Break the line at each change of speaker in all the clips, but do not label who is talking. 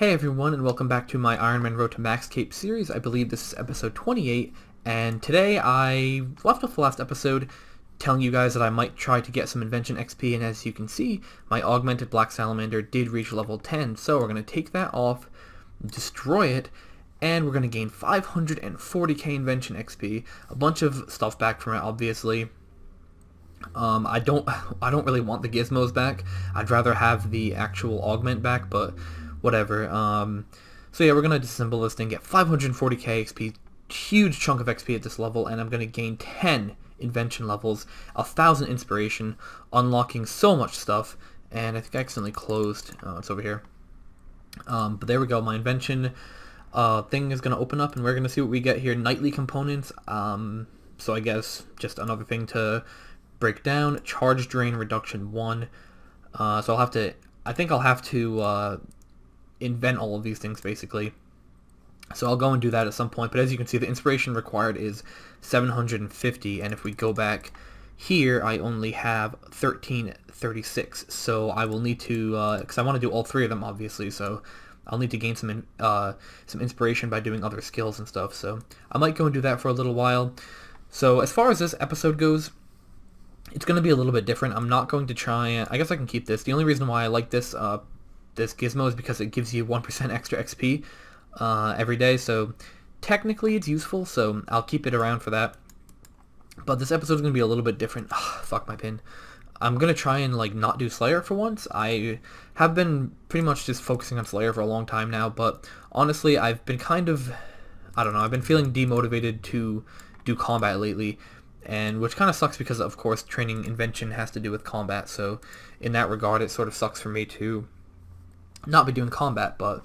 Hey everyone, and welcome back to my Ironman Road to Max Cape series. I believe this is episode 28, and today I left off the last episode telling you guys that I might try to get some Invention XP, and as you can see, my Augmented Black Salamander did reach level 10, so we're going to take that off, destroy it, and we're going to gain 540k Invention XP, a bunch of stuff back from it, obviously. I don't really want the gizmos back. I'd rather have the actual augment back, but whatever. So yeah, we're gonna disassemble this thing, get 540k XP, huge chunk of XP at this level, and I'm gonna gain 10 invention levels, 1000 inspiration, unlocking so much stuff. And I think I accidentally closed. It's over here. But there we go. My invention thing is gonna open up, and we're gonna see what we get here. Nightly components. So I guess just another thing to break down. Charge drain reduction 1. So I think I'll have to invent all of these things basically. So I'll go and do that at some point, but as you can see, the inspiration required is 750, and if we go back here, I only have 1336, so I will need to, because I want to do all three of them obviously, so I'll need to gain some inspiration by doing other skills and stuff, so I might go and do that for a little while. So as far as this episode goes, it's going to be a little bit different. I'm not going to try and... I guess I can keep this. The only reason why I like this this gizmo is because it gives you 1% extra XP every day, so technically it's useful, so I'll keep it around for that. But this episode is going to be a little bit different. Fuck my pin. I'm going to try and not do Slayer for once. I have been pretty much just focusing on Slayer for a long time now, but honestly I've been kind of... I don't know, I've been feeling demotivated to do combat lately, and which kind of sucks because of course training invention has to do with combat, so in that regard it sort of sucks for me to not be doing combat, but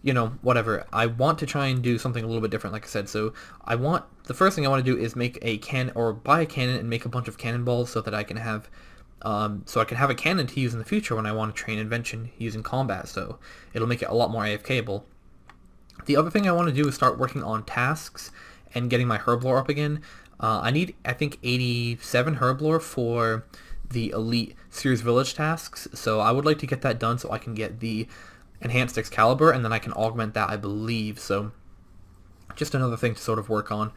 you know, whatever. I want to try and do something a little bit different, like I said. So the first thing I want to do is make a buy a cannon and make a bunch of cannonballs so that I can have a cannon to use in the future when I want to train invention using combat, so it'll make it a lot more AFKable. The other thing I want to do is start working on tasks and getting my herb lore up again. I need, I think, 87 herb lore for the elite Sears Village tasks, so I would like to get that done so I can get the enhanced Excalibur, and then I can augment that, I believe. So just another thing to sort of work on.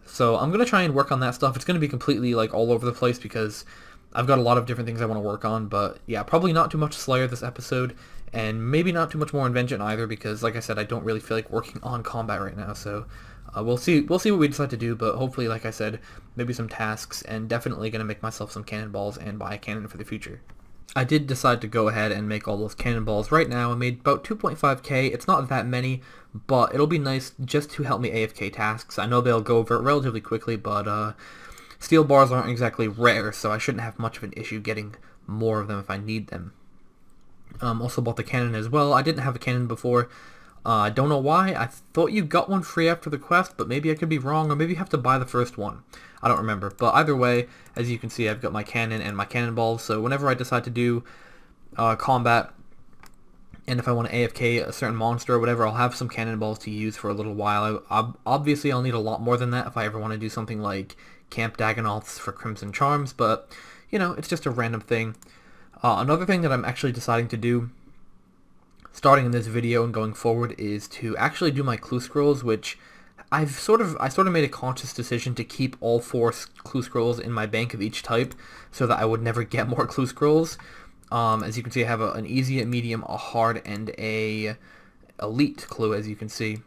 So I'm going to try and work on that stuff. It's going to be completely all over the place because I've got a lot of different things I want to work on, but yeah, probably not too much Slayer this episode, and maybe not too much more Invention either, because like I said, I don't really feel like working on combat right now, so we'll see what we decide to do, but hopefully, like I said, maybe some tasks, and definitely going to make myself some cannonballs and buy a cannon for the future. I did decide to go ahead and make all those cannonballs right now. I made about 2.5k. It's not that many, but it'll be nice just to help me AFK tasks. I know they'll go over relatively quickly, but steel bars aren't exactly rare, so I shouldn't have much of an issue getting more of them if I need them. Also bought the cannon as well. I didn't have a cannon before. I don't know why. I thought you got one free after the quest, but maybe I could be wrong, or maybe you have to buy the first one. I don't remember. But either way, as you can see, I've got my cannon and my cannonballs, so whenever I decide to do combat, and if I want to AFK a certain monster or whatever, I'll have some cannonballs to use for a little while. Obviously, I'll need a lot more than that if I ever want to do something like Camp Dagonoths for Crimson Charms, but, you know, it's just a random thing. Another thing that I'm actually deciding to do, starting in this video and going forward, is to actually do my clue scrolls, which I sort of made a conscious decision to keep all 4 clue scrolls in my bank of each type so that I would never get more clue scrolls. As you can see, I have an easy, a medium, a hard, and a elite clue, as you can see.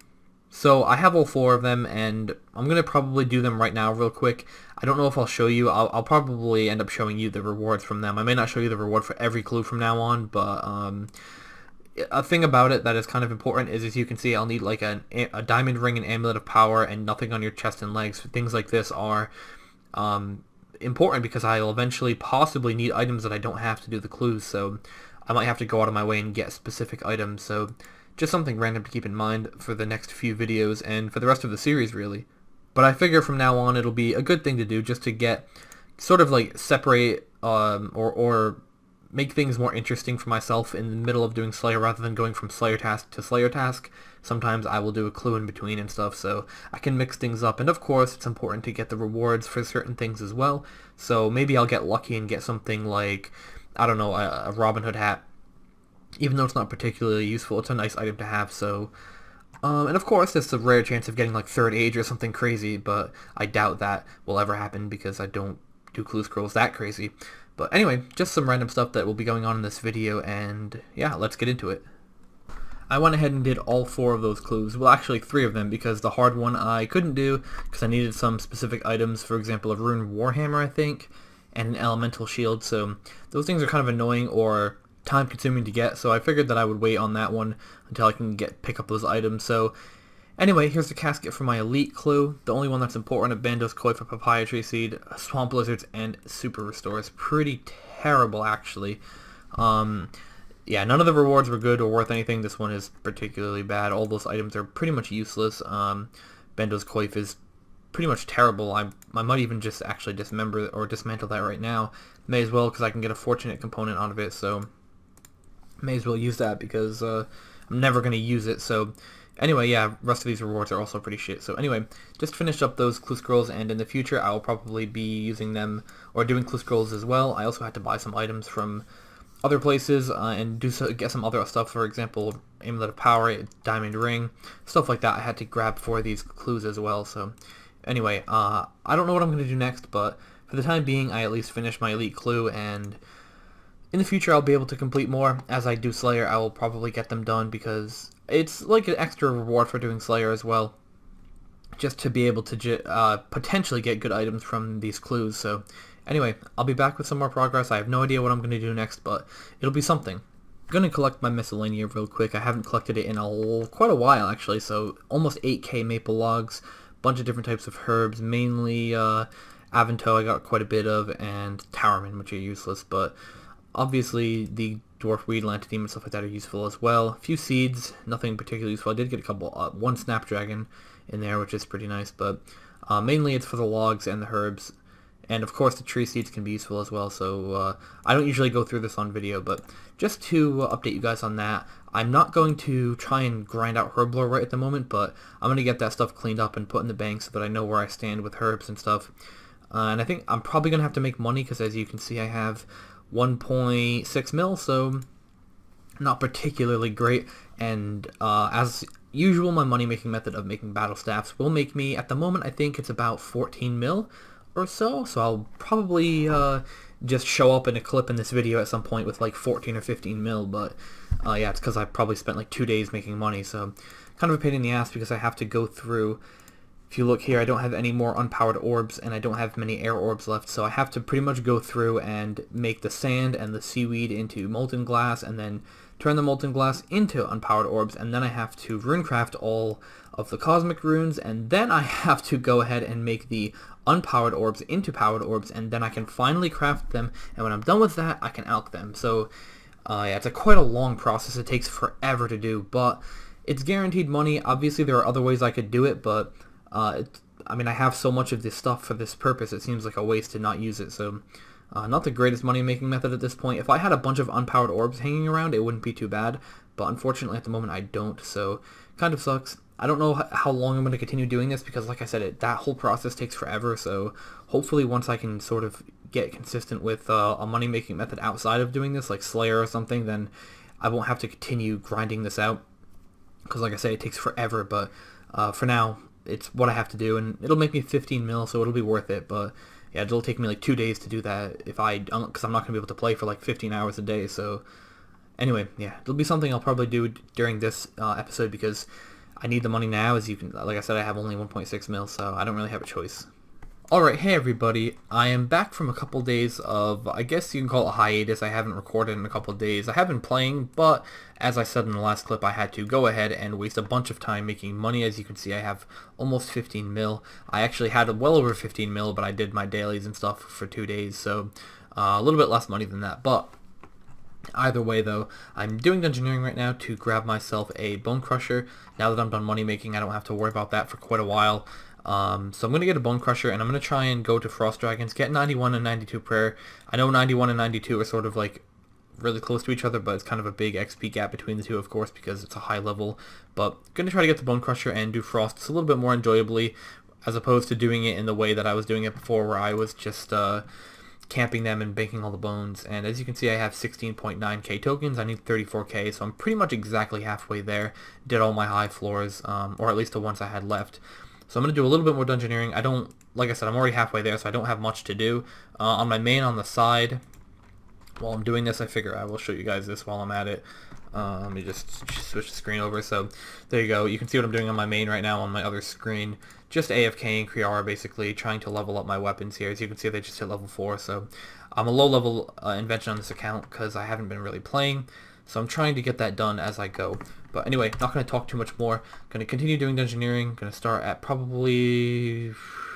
So I have all 4 of them, and I'm going to probably do them right now real quick. I don't know if I'll show you. I'll probably end up showing you the rewards from them. I may not show you the reward for every clue from now on, but a thing about it that is kind of important is, as you can see, I'll need a diamond ring, an amulet of power, and nothing on your chest and legs. Things like this are important because I'll eventually possibly need items that I don't have to do the clues, so I might have to go out of my way and get specific items. So just something random to keep in mind for the next few videos and for the rest of the series, really. But I figure from now on it'll be a good thing to do just to get sort of separate or make things more interesting for myself in the middle of doing Slayer rather than going from Slayer task to Slayer task. Sometimes I will do a clue in between and stuff, so I can mix things up. And of course, it's important to get the rewards for certain things as well. So maybe I'll get lucky and get something like, I don't know, a Robin Hood hat even though it's not particularly useful, it's a nice item to have. So, and of course, there's a rare chance of getting like third age or something crazy, but I doubt that will ever happen because I don't do clue scrolls that crazy. But anyway, just some random stuff that will be going on in this video, and yeah, let's get into it. I went ahead and did all 4 of those clues, well actually 3 of them, because the hard one I couldn't do because I needed some specific items, for example a rune warhammer I think, and an elemental shield, so those things are kind of annoying or time consuming to get, so I figured that I would wait on that one until I can pick up those items. So anyway, here's the casket for my elite clue. The only one that's important are Bandos Koi for Papaya Tree Seed, Swamp Lizards, and Super Restores. Pretty terrible actually. Yeah, none of the rewards were good or worth anything. This one is particularly bad. All those items are pretty much useless. Bendo's Coif is pretty much terrible. I might even just actually dismember or dismantle that right now. May as well, because I can get a fortunate component out of it, so may as well use that because I'm never going to use it. So anyway, yeah, rest of these rewards are also pretty shit. So anyway, just finished up those clue scrolls, and in the future I will probably be using them or doing clue scrolls as well. I also had to buy some items from other places and get some other stuff, for example Amulet of Power, Diamond Ring, stuff like that I had to grab for these clues as well. So anyway, I don't know what I'm going to do next, but for the time being I at least finished my elite clue, and in the future I'll be able to complete more. As I do Slayer I will probably get them done because it's like an extra reward for doing Slayer as well, just to be able to potentially get good items from these clues. So anyway, I'll be back with some more progress. I have no idea what I'm going to do next, but it'll be something. I'm going to collect my miscellania real quick. I haven't collected it in quite a while, actually, so almost 8k maple logs, bunch of different types of herbs, mainly Avanto I got quite a bit of, and Towerman, which are useless, but obviously the dwarf weed, lanthanum, and stuff like that are useful as well. A few seeds, nothing particularly useful. I did get a couple, one snapdragon in there, which is pretty nice, but mainly it's for the logs and the herbs. And of course the tree seeds can be useful as well, so I don't usually go through this on video, but just to update you guys on that, I'm not going to try and grind out herb lore right at the moment, but I'm going to get that stuff cleaned up and put in the bank so that I know where I stand with herbs and stuff. And I think I'm probably going to have to make money because, as you can see, I have 1.6 mil, so not particularly great. And as usual, my money making method of making battle staffs will make me, at the moment I think it's about 14 mil or so I'll probably just show up in a clip in this video at some point with like 14 or 15 mil, but yeah, it's because I probably spent like 2 days making money, so kind of a pain in the ass because I have to go through. If you look here, I don't have any more unpowered orbs, and I don't have many air orbs left, so I have to pretty much go through and make the sand and the seaweed into molten glass, and then turn the molten glass into unpowered orbs, and then I have to runecraft all of the cosmic runes, and then I have to go ahead and make the unpowered orbs into powered orbs, and then I can finally craft them, and when I'm done with that, I can alch them. So yeah, it's quite a long process. It takes forever to do, but it's guaranteed money. Obviously there are other ways I could do it, but I mean, I have so much of this stuff for this purpose, it seems like a waste to not use it. So not the greatest money making method at this point. If I had a bunch of unpowered orbs hanging around, it wouldn't be too bad, but unfortunately at the moment I don't, so kind of sucks. I don't know how long I'm going to continue doing this because, like I said, that whole process takes forever, so hopefully once I can sort of get consistent with a money making method outside of doing this, like Slayer or something, then I won't have to continue grinding this out, because like I say, it takes forever. But for now it's what I have to do, and it'll make me 15 mil, so it'll be worth it. But yeah, it'll take me like 2 days to do that because I'm not going to be able to play for like 15 hours a day. So anyway, yeah, it'll be something I'll probably do during this episode because I need the money now. As you can, like I said, I have only 1.6 mil, so I don't really have a choice. Alright, hey everybody, I am back from a couple days of, I guess you can call it a hiatus. I haven't recorded in a couple days. I have been playing, but as I said in the last clip, I had to go ahead and waste a bunch of time making money. As you can see, I have almost 15 mil. I actually had well over 15 mil, but I did my dailies and stuff for 2 days, so a little bit less money than that. But either way though, I'm doing engineering right now to grab myself a bone crusher. Now that I'm done money making, I don't have to worry about that for quite a while. So I'm going to get a bone crusher, and I'm going to try and go to frost dragons, get 91 and 92 prayer. I know 91 and 92 are sort of like really close to each other, but it's kind of a big XP gap between the two, of course, because it's a high level. But going to try to get the bone crusher and do frosts a little bit more enjoyably, as opposed to doing it in the way that I was doing it before, where I was just camping them and banking all the bones. And as you can see, I have 16.9k tokens. I need 34k, so I'm pretty much exactly halfway there. Did all my high floors, or at least the ones I had left. So I'm going to do a little bit more dungeoneering. Like I said, I'm already halfway there, so I don't have much to do. On my main on the side, while I'm doing this, I figure I will show you guys this while I'm at it. Let me just switch the screen over. So there you go. You can see what I'm doing on my main right now on my other screen. Just AFK and Kriara, basically trying to level up my weapons here. As you can see, they just hit level 4. So I'm a low level invention on this account because I haven't been really playing. So I'm trying to get that done as I go. But anyway, not going to talk too much more. Going to continue doing dungeoneering. Going to start at probably,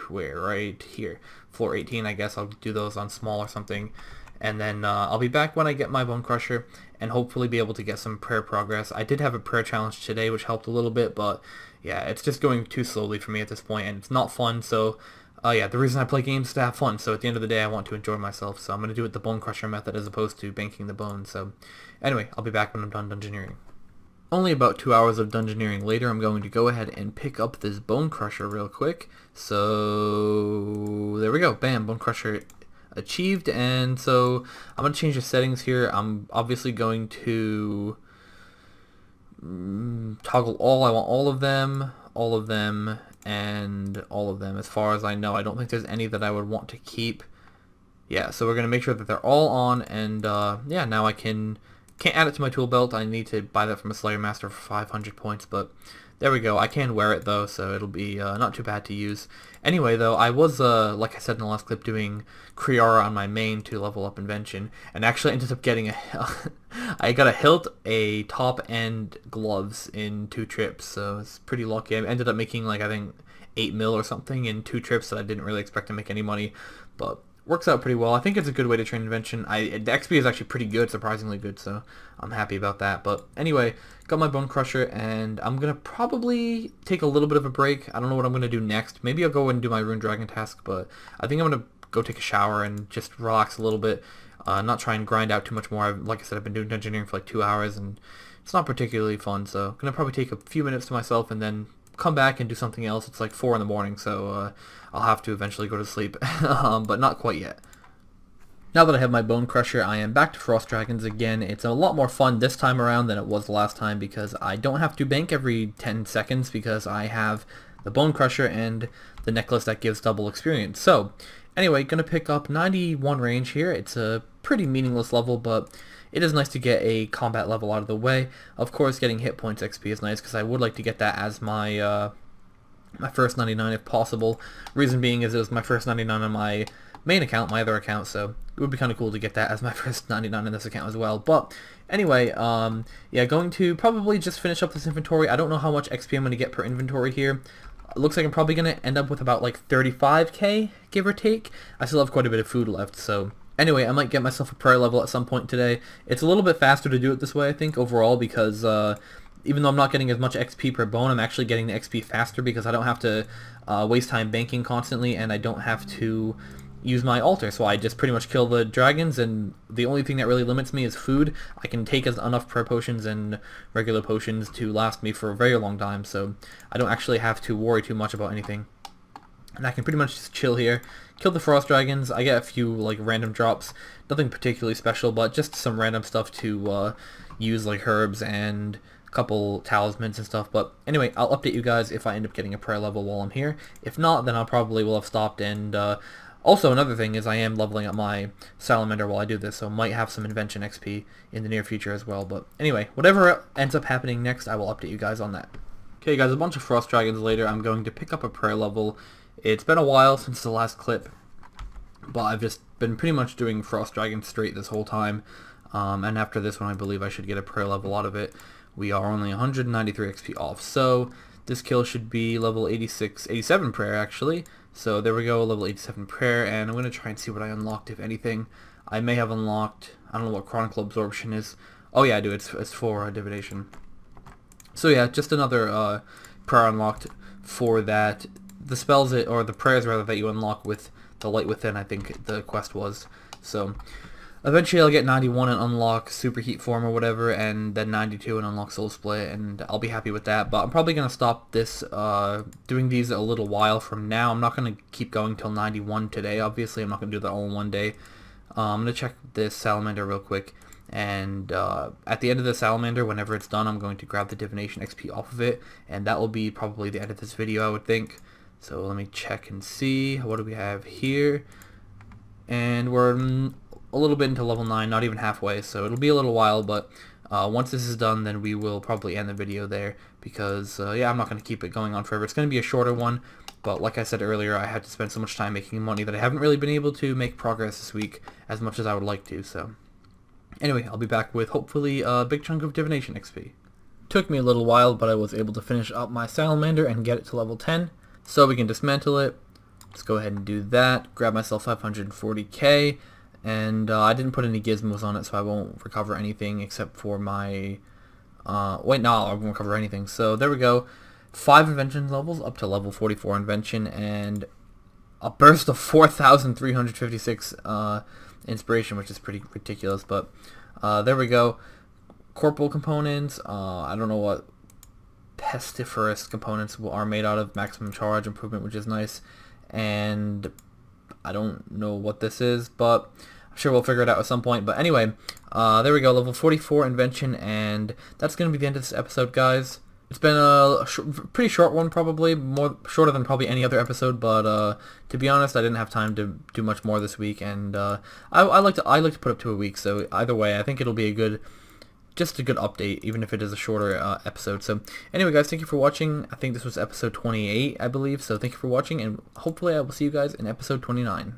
where, right here. Floor 18, I guess. I'll do those on small or something. And then I'll be back when I get my Bone Crusher and hopefully be able to get some prayer progress. I did have a prayer challenge today, which helped a little bit, but yeah, it's just going too slowly for me at this point, and it's not fun. So yeah, the reason I play games is to have fun. So at the end of the day, I want to enjoy myself. So I'm going to do it the Bone Crusher method as opposed to banking the bones. So anyway, I'll be back when I'm done dungeoneering. Only about 2 hours of dungeoneering later, I'm going to go ahead and pick up this Bone Crusher real quick. So there we go. Bam, Bone Crusher achieved. And so I'm going to change the settings here. I'm obviously going to toggle all. I want all of them, and all of them. As far as I know, I don't think there's any that I would want to keep. Yeah, so we're going to make sure that they're all on, and yeah, now I can't add it to my tool belt. I need to buy that from a Slayer Master for 500 points, but there we go. I can wear it though, so it'll be not too bad to use. Anyway, though, I was, like I said in the last clip, doing Kriara on my main to level up Invention, and actually ended up getting I got a hilt, a top, and gloves in 2 trips, so it's pretty lucky. I ended up making, like, I think 8 mil or something in 2 trips that I didn't really expect to make any money, but works out pretty well. I think it's a good way to train Invention. The XP is actually pretty good, surprisingly good, so I'm happy about that. But anyway, got my Bone Crusher, and I'm going to probably take a little bit of a break. I don't know what I'm going to do next. Maybe I'll go and do my Rune Dragon task, but I think I'm going to go take a shower and just relax a little bit, not try and grind out too much more. Like I said, I've been doing dungeoneering for like 2 hours, and it's not particularly fun, so I'm going to probably take a few minutes to myself and then come back and do something else. It's like 4 in the morning, so I'll have to eventually go to sleep, but not quite yet. Now that I have my Bone Crusher, I am back to Frost Dragons again. It's a lot more fun this time around than it was the last time because I don't have to bank every 10 seconds because I have the Bone Crusher and the necklace that gives double experience. So anyway, going to pick up 91 range here. It's a pretty meaningless level, but it is nice to get a combat level out of the way. Of course, getting hit points XP is nice because I would like to get that as my my first 99 if possible. Reason being is it was my first 99 on my main account, my other account, so it would be kind of cool to get that as my first 99 in this account as well. But anyway, yeah, going to probably just finish up this inventory. I don't know how much XP I'm going to get per inventory here. It looks like I'm probably going to end up with about like 35k, give or take. I still have quite a bit of food left, so anyway, I might get myself a prayer level at some point today. It's a little bit faster to do it this way, I think, overall, because even though I'm not getting as much XP per bone, I'm actually getting the XP faster because I don't have to waste time banking constantly, and I don't have to use my altar, so I just pretty much kill the dragons, and the only thing that really limits me is food. I can take enough prayer potions and regular potions to last me for a very long time, so I don't actually have to worry too much about anything. And I can pretty much just chill here, kill the frost dragons. I get a few like random drops, nothing particularly special, but just some random stuff to use, like herbs and a couple talismans and stuff. But anyway, I'll update you guys if I end up getting a prayer level while I'm here. If not, then I probably will have stopped. And also another thing is I am leveling up my salamander while I do this, so might have some invention XP in the near future as well. But anyway, whatever ends up happening next, I will update you guys on that. Okay guys, a bunch of frost dragons later, I'm going to pick up a prayer level. It's been a while since the last clip, but I've just been pretty much doing frost dragons straight this whole time. And after this one, I believe I should get a prayer level out of it. We are only 193 XP off, so this kill should be level 87 prayer actually. So there we go, level 87 prayer, and I'm going to try and see what I unlocked, if anything. I may have unlocked, I don't know what chronicle absorption is. Oh yeah, I do, it's for divination. So yeah, just another prayer unlocked for that. The spells, or the prayers rather, that you unlock with the light within, I think the quest was. So eventually I'll get 91 and unlock superheat form or whatever, and then 92 and unlock soul split, and I'll be happy with that. But I'm probably going to stop this, doing these a little while from now. I'm not going to keep going till 91 today, obviously. I'm not going to do that all in one day. I'm going to check this salamander real quick, and at the end of the salamander, whenever it's done, I'm going to grab the divination XP off of it, and that will be probably the end of this video, I would think. So let me check and see. What do we have here? And we're a little bit into level 9, not even halfway, so it'll be a little while, but once this is done, then we will probably end the video there, because yeah, I'm not going to keep it going on forever. It's going to be a shorter one, but like I said earlier, I had to spend so much time making money that I haven't really been able to make progress this week as much as I would like to. So anyway, I'll be back with hopefully a big chunk of divination XP. Took me a little while, but I was able to finish up my salamander and get it to level 10, so we can dismantle it. Let's go ahead and do that. Grab myself 540k, and I didn't put any gizmos on it, so I won't recover anything except for my... wait, no, I won't recover anything. So there we go. 5 invention levels up to level 44 invention, and a burst of 4,356 inspiration, which is pretty ridiculous, but there we go. Corporal components, I don't know what pestiferous components are made out of. Maximum charge improvement, which is nice, and I don't know what this is, but I'm sure we'll figure it out at some point. But anyway, there we go, level 44 invention, and that's going to be the end of this episode, guys. It's been a pretty short one, probably shorter than probably any other episode, but to be honest, I didn't have time to do much more this week, and I like to put up to a week. So either way, I think it'll be just a good update, even if it is a shorter episode. So anyway, guys, thank you for watching. I think this was episode 28, I believe. So thank you for watching, and hopefully I will see you guys in episode 29.